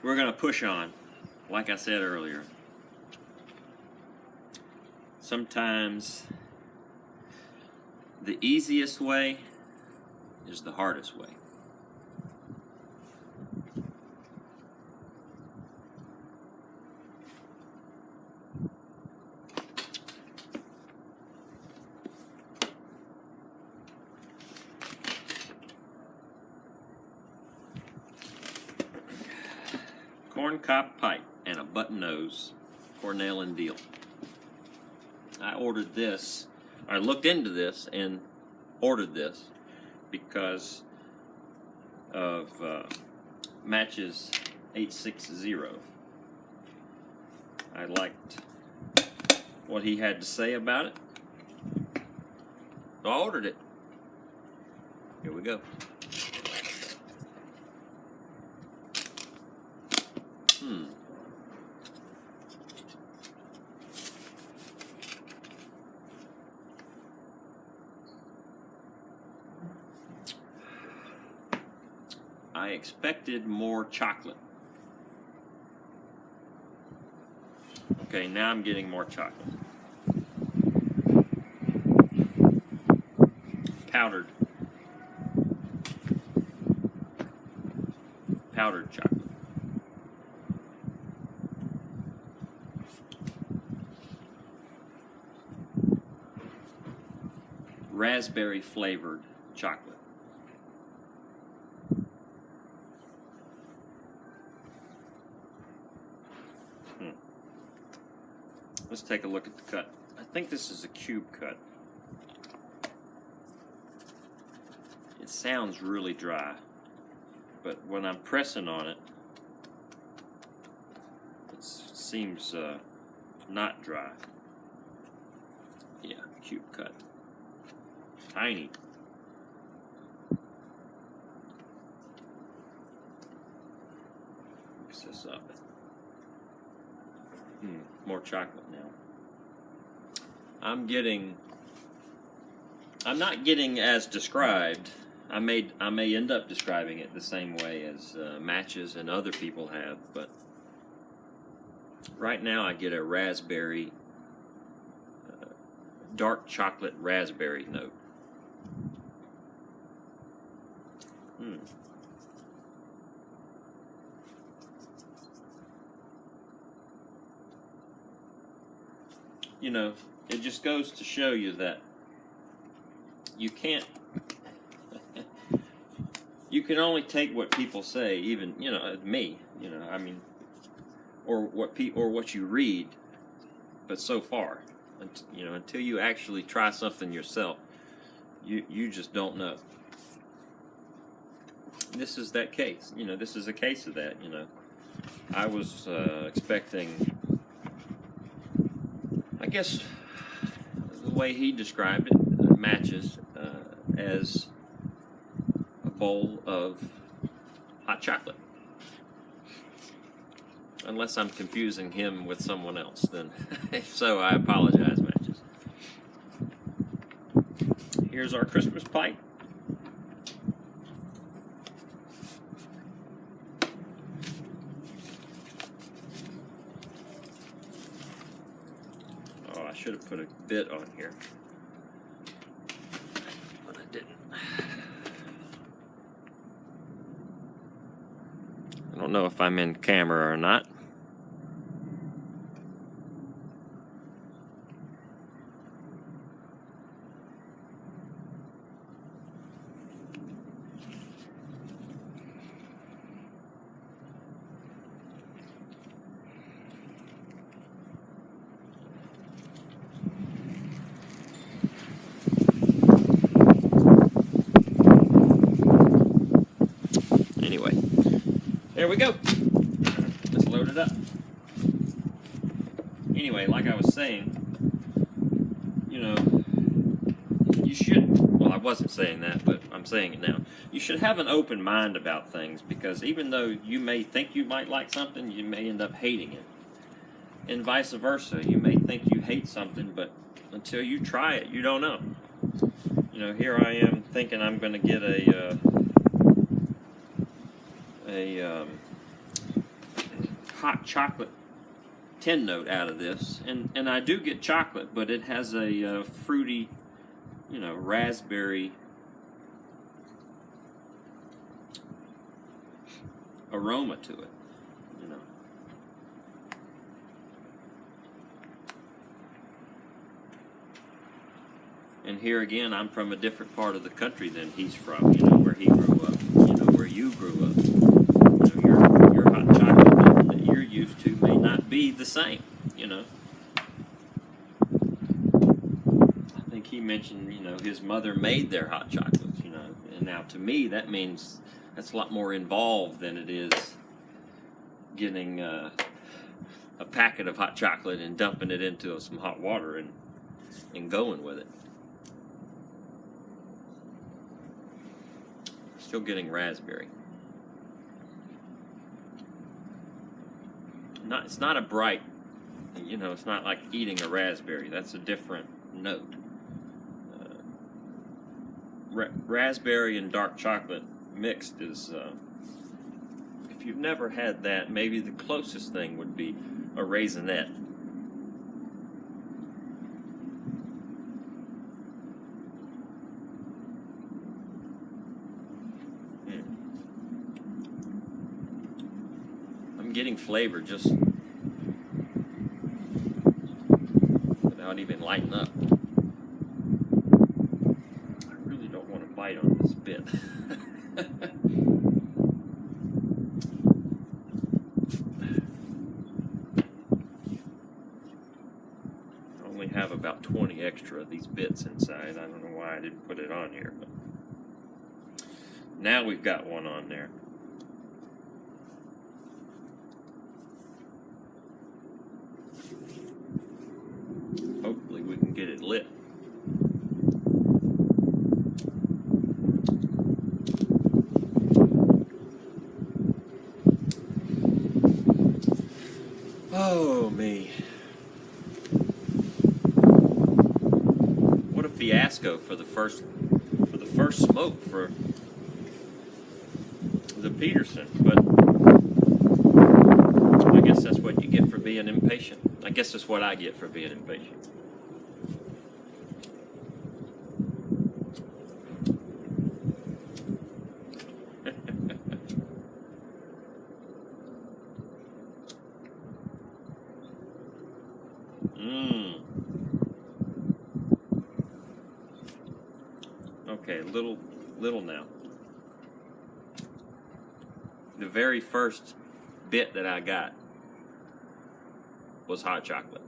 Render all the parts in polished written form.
we're going to push on, like I said earlier. Sometimes the easiest way is the hardest way. Corncob pipe and a button nose, Cornell and Diehl. I ordered this, I looked into this and ordered this because of matches 860. I liked what he had to say about it, so I ordered it. Here we go. I expected more chocolate. Okay, now I'm getting more chocolate. Powdered chocolate. Raspberry flavored chocolate. Let's take a look at the cut. I think this is a cube cut. It sounds really dry, but when I'm pressing on it, it seems not dry. Yeah, cube cut. Tiny. Mix this up. More chocolate now. I'm not getting as described. I may end up describing it the same way as matches and other people have, but right now I get a raspberry, dark chocolate raspberry note. You know, it just goes to show you that you can't, you can only take what people say, even, you know, me, you know, I mean, or what you read, but so far, you know, until you actually try something yourself, you just don't know. This is that case, you know, this is a case of that, you know. I was expecting, I guess the way he described it matches as a bowl of hot chocolate. Unless I'm confusing him with someone else, then if so, I apologize, matches. Here's our Christmas pipe. I should have put a bit on here, but I didn't. I don't know if I'm in camera or not. Anyway, there we go. Let's load it up. Anyway, like I was saying, you know, you should, well, I wasn't saying that, but I'm saying it now. You should have an open mind about things, because even though you may think you might like something, you may end up hating it. And vice versa. You may think you hate something, but until you try it, you don't know. You know, here I am thinking I'm going to get hot chocolate tin note out of this, and I do get chocolate, but it has a fruity, raspberry aroma to it. And here again, I'm from a different part of the country than he's from, where he grew up, where you grew up. Your hot chocolate that you're used to may not be the same, I think he mentioned, his mother made their hot chocolates, and now to me that means that's a lot more involved than it is getting a packet of hot chocolate and dumping it into some hot water and going with it. Still getting raspberry. It's not a bright, it's not like eating a raspberry. That's a different note. Raspberry and dark chocolate mixed is, if you've never had that, maybe the closest thing would be a raisinette. I'm getting flavor just without even lighting up. I really don't want to bite on this bit. I only have about 20 extra of these bits inside. I don't know why I didn't put it on here, but now we've got one on there. Hopefully we can get it lit. Oh me. What a fiasco for the first smoke for the Peterson, but I guess that's what you get for being impatient. I guess that's what I get for being impatient. Okay, little now. The very first bit that I got was hot chocolate.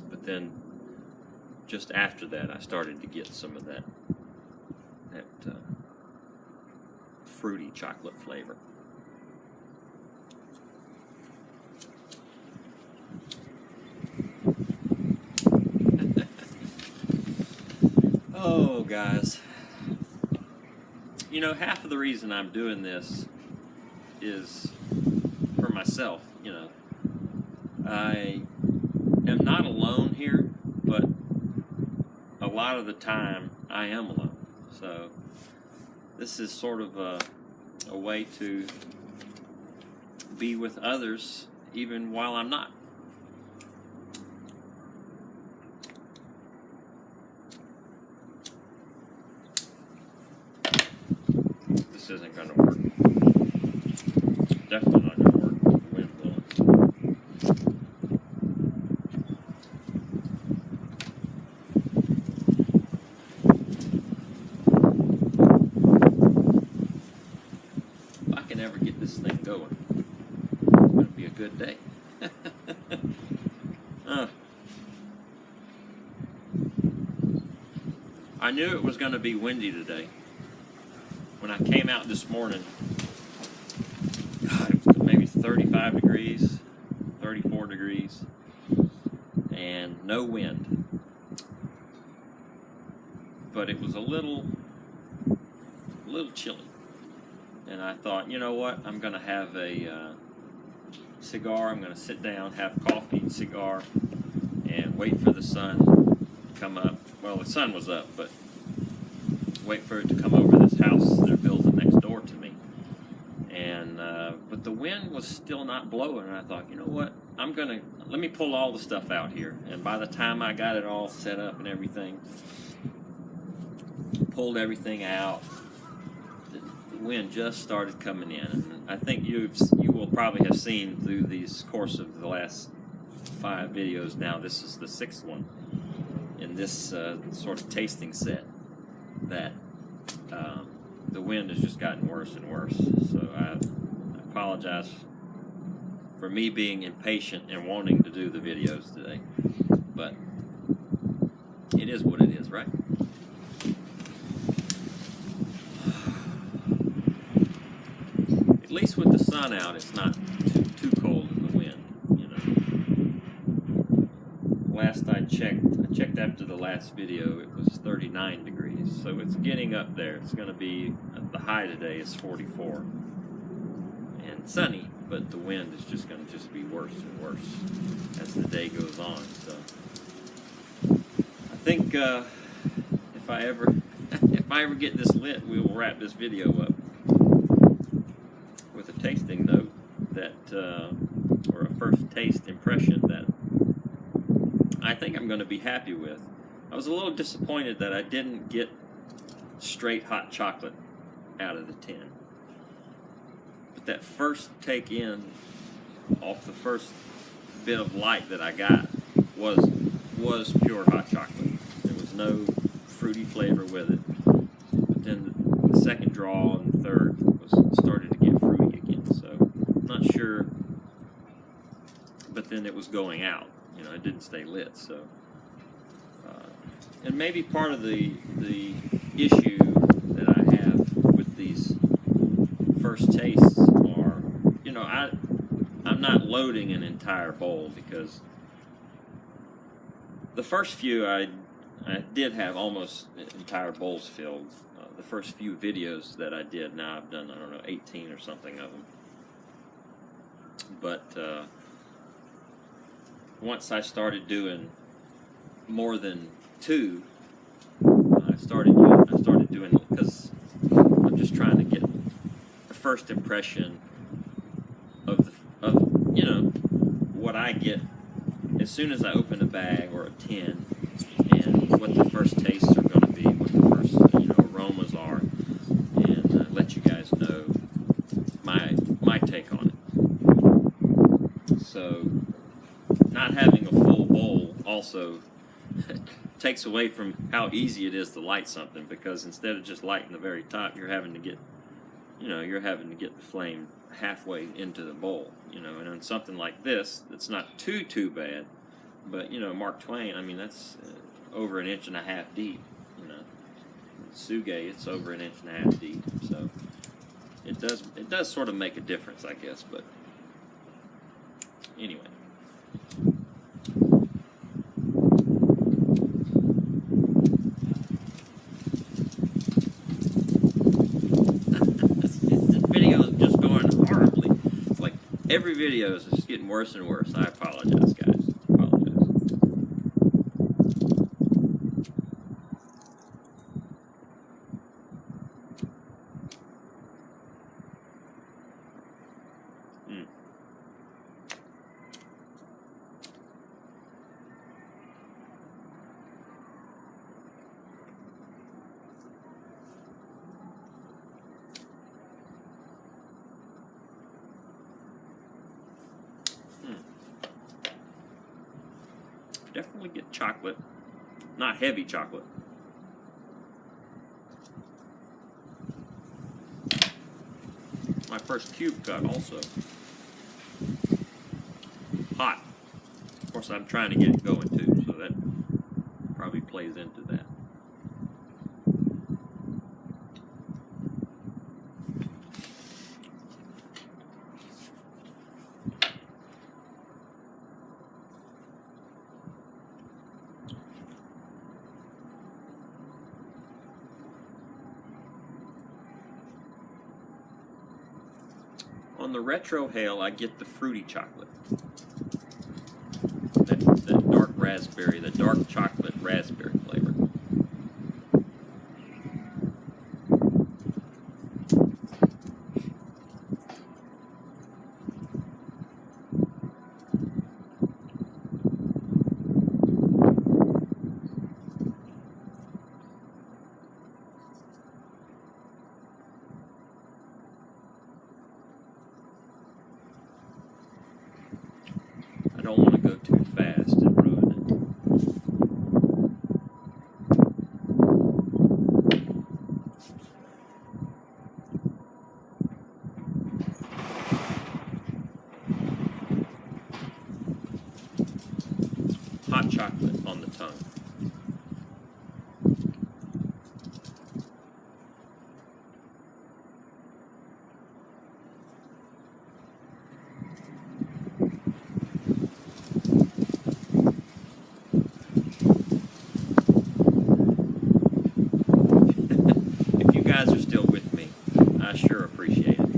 But then, just after that, I started to get some of that fruity chocolate flavor. Oh, guys. Half of the reason I'm doing this is for myself, I am not alone here, but a lot of the time I am alone. So this is sort of a way to be with others even while I'm not. This isn't going to work. Definitely not going to work with the wind blowing. If I can ever get this thing going, it's going to be a good day. I knew it was going to be windy today. When I came out this morning, God, it was maybe 35 degrees, 34 degrees, and no wind. But it was a little chilly. And I thought, you know what, I'm going to have a cigar. I'm going to sit down, have coffee, cigar, and wait for the sun to come up. Well, the sun was up, but wait for it to come over this house they're building next door to me. And but the wind was still not blowing, and I thought, you know what, let me pull all the stuff out here. And by the time I got it all set up and everything, pulled everything out, the wind just started coming in. And I think you will probably have seen through these course of the last 5 videos now, this is the 6th one in this sort of tasting set, that the wind has just gotten worse and worse. So I apologize for me being impatient and wanting to do the videos today, but it is what it is, right? At least with the sun out, it's not too cold in the wind, you know. Last I checked after the last video, it was 39 degrees, so it's getting up there. It's going to be, the high today is 44, and sunny, but the wind is just going to be worse and worse as the day goes on. So I think if I ever get this lit, we will wrap this video up with a tasting note that, or a first taste impression that I think I'm going to be happy with. I was a little disappointed that I didn't get straight hot chocolate out of the tin. But that first take in off the first bit of light that I got was pure hot chocolate. There was no fruity flavor with it. But then the second draw and the third started to get fruity again. So I'm not sure. But then it was going out. You know, it didn't stay lit. So, and maybe part of the issue that I have with these first tastes are, you know, I'm not loading an entire bowl, because the first few I did have almost entire bowls filled. The first few videos that I did, now I've done, I don't know, 18 or something of them. But once I started doing more than 2, I started doing it because I'm just trying to get a first impression of you know, what I get as soon as I open a bag or a tin, and what the first tastes are going to be, what the first aromas are, and let you guys know my take on it. So not having a full bowl also takes away from how easy it is to light something, because instead of just lighting the very top, you're having to get the flame halfway into the bowl, and on something like this, it's not too bad, but Mark Twain, I mean, that's over 1.5 inches deep, Suge, it's over 1.5 inches deep, so it does sort of make a difference, I guess. But anyway. Every video is just getting worse and worse. I apologize, guys. Definitely get chocolate, not heavy chocolate. My first cube cut also hot. Of course, I'm trying to get it going too, so that probably plays into that. On the Retro Hail, I get the fruity chocolate. That dark raspberry, the dark chocolate raspberry flavor. chocolate on the tongue. If you guys are still with me, I sure appreciate it.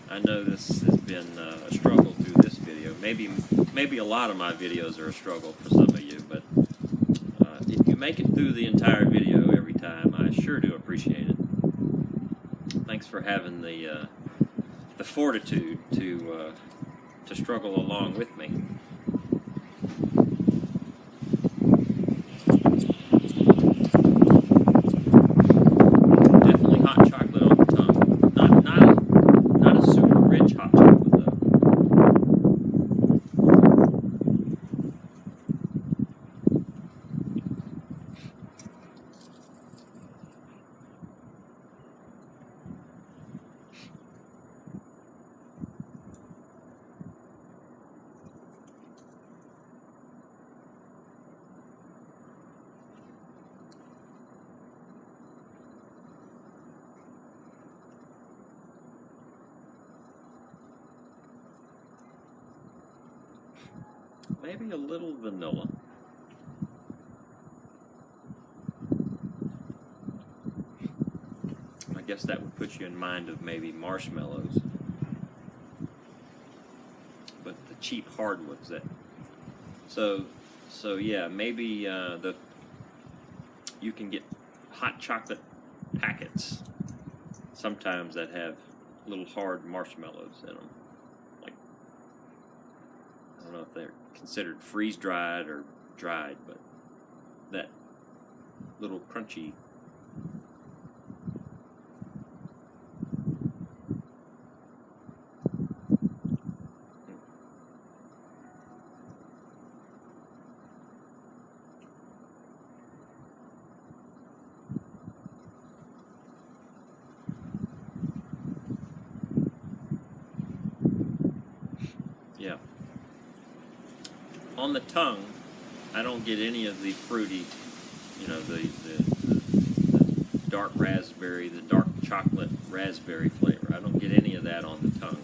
I know this has been a struggle through this video. Maybe a lot of my videos are a struggle for some of you, but if you make it through the entire video every time, I sure do appreciate it. Thanks for having the fortitude to struggle along with me. Definitely hot chocolate on the tongue. Not a super rich hot chocolate though. Maybe a little vanilla. I guess that would put you in mind of maybe marshmallows. But the cheap hardwoods that. So yeah, maybe you can get hot chocolate packets sometimes that have little hard marshmallows in them. Like, I don't know if they're considered freeze-dried or dried, but that little crunchy. Yeah. On the tongue, I don't get any of the fruity, you know, the dark raspberry, the dark chocolate raspberry flavor. I don't get any of that on the tongue.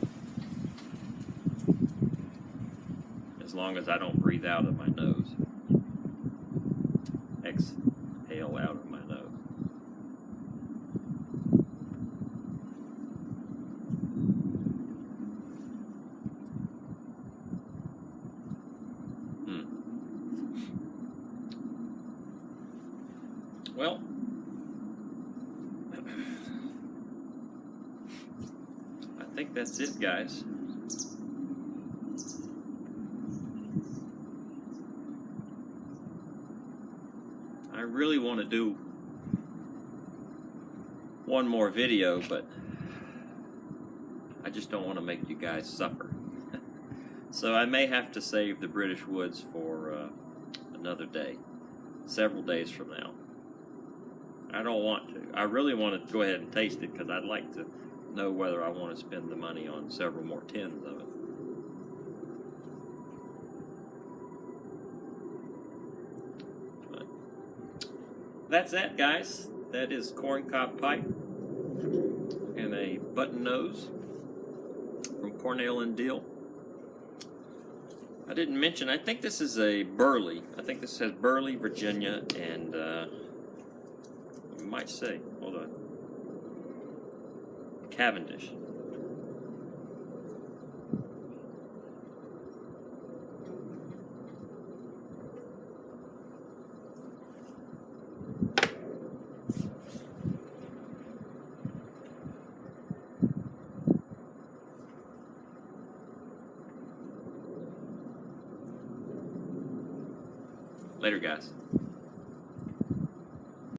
As long as I don't breathe out of my nose. Exhale out of my nose. Well, I think that's it, guys. I really want to do one more video, but I just don't want to make you guys suffer. So I may have to save the British Woods for another day, several days from now. I don't want to. I really want to go ahead and taste it because I'd like to know whether I want to spend the money on several more tins of it. But that's that, guys. That is corncob pipe and a button nose from Cornell and Diehl. I didn't mention, I think this is a Burley. I think this says Burley, Virginia, and you might say, hold on, Cavendish. Later, guys.